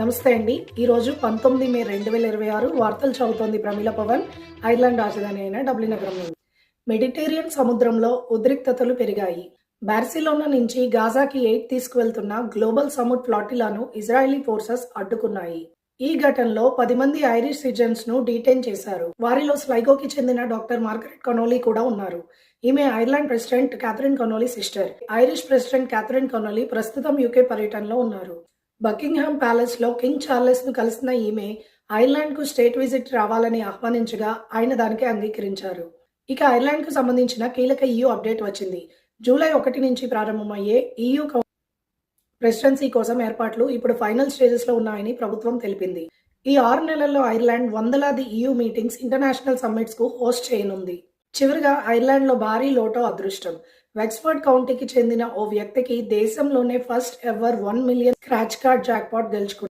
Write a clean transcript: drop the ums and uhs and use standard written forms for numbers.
నమస్తే అండి. ఈరోజు 19 మే 2026 వార్తలు చదువుతోంది ప్రమీల పవన్. ఐర్లాండ్ రాజధాని అయిన డబ్లిన్ నగరం నుండి. మెడిటేరియన్ సముద్రంలో ఉద్రిక్తతలు పెరిగాయి. బార్సిలోనా నుంచి గాజాకి ఎయిడ్ తీసుకువెళ్తున్న గ్లోబల్ సముడ్ ఫ్లాటిలాను ఇజ్రాయెలీ ఫోర్సెస్ అడ్డుకున్నాయి. ఈ ఘటనలో 10 మంది ఐరిష్ సిటిజన్స్ ను డీటైన్ చేశారు. వారిలో స్లైగోకి చెందిన డాక్టర్ మార్గరెట్ కనోలీ కూడా ఉన్నారు. ఈమె Ireland president Catherine Connolly sister. Irish president Catherine Connolly ప్రస్తుతం యూకే పర్యటనలో ఉన్నారు. బకింగ్హామ్ ప్యాలెస్ లో కింగ్ చార్లెస్ ను కలిసిన ఈమె ఐర్లాండ్ కు స్టేట్ విజిట్ రావాలని ఆహ్వానించగా ఆయన దానికి అంగీకరించారు. ఇక ఐర్లాండ్ కు సంబంధించిన కీలక EU అప్డేట్ వచ్చింది. జూలై 1 నుంచి ప్రారంభమయ్యే EU ప్రెసిడెన్సీ కోసం ఏర్పాట్లు ఇప్పుడు ఫైనల్ స్టేజెస్ లో ఉన్నాయని ప్రభుత్వం తెలిపింది. ఈ 6 నెలల్లో ఐర్లాండ్ వందలాది EU మీటింగ్స్, ఇంటర్నేషనల్ సమ్మిట్స్ కు హోస్ట్ చేయనుంది. చివరిగా ఐర్లాండ్ లో భారీ లోటో అదృష్టం. వెక్స్ఫర్డ్ కౌంటీకి చెందిన ఓ వ్యక్తికి దేశంలోనే first ever 1 million scratch card jackpot గెలుచుకున్నారు.